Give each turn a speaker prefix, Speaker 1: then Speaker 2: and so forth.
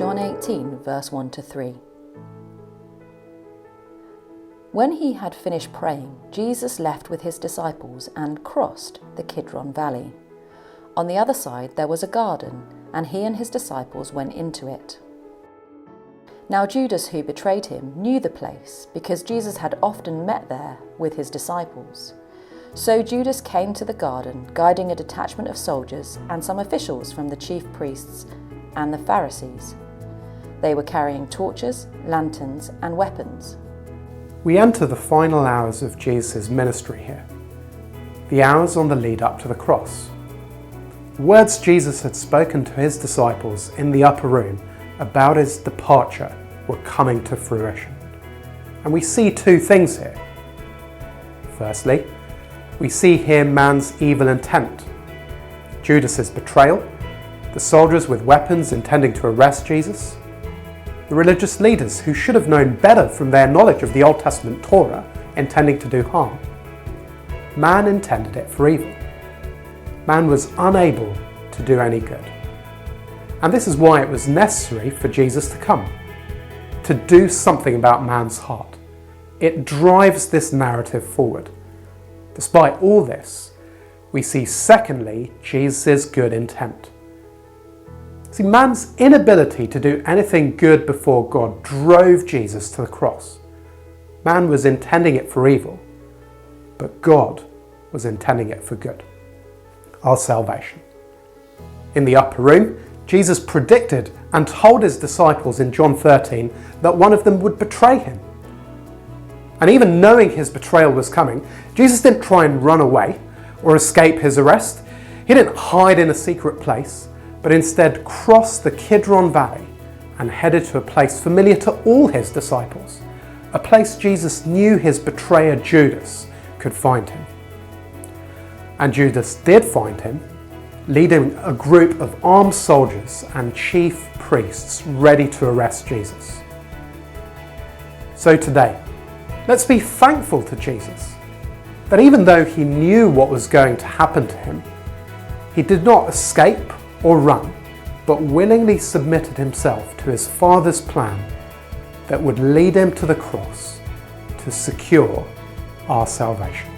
Speaker 1: John 18, verse 1 to 3. When he had finished praying, Jesus left with his disciples and crossed the Kidron Valley. On the other side there was a garden, and he and his disciples went into it. Now Judas, who betrayed him, knew the place, because Jesus had often met there with his disciples. So Judas came to the garden, guiding a detachment of soldiers and some officials from the chief priests and the Pharisees. They were carrying torches, lanterns, and weapons.
Speaker 2: We enter the final hours of Jesus' ministry here, the hours on the lead up to the cross. The words Jesus had spoken to his disciples in the upper room about his departure were coming to fruition. And we see two things here. Firstly, we see here man's evil intent. Judas's betrayal, the soldiers with weapons intending to arrest Jesus, the religious leaders who should have known better from their knowledge of the Old Testament Torah intending to do harm. Man intended it for evil. Man was unable to do any good. And this is why it was necessary for Jesus to come, to do something about man's heart. It drives this narrative forward. Despite all this, we see secondly Jesus' good intent. See, man's inability to do anything good before God drove Jesus to the cross. Man was intending it for evil, but God was intending it for good, our salvation. In the upper room, Jesus predicted and told his disciples in John 13 that one of them would betray him. And even knowing his betrayal was coming, Jesus didn't try and run away or escape his arrest. He didn't hide in a secret place, but instead crossed the Kidron Valley and headed to a place familiar to all his disciples, a place Jesus knew his betrayer Judas could find him. And Judas did find him, leading a group of armed soldiers and chief priests ready to arrest Jesus. So today, let's be thankful to Jesus that even though he knew what was going to happen to him, he did not escape or run, but willingly submitted himself to his Father's plan that would lead him to the cross to secure our salvation.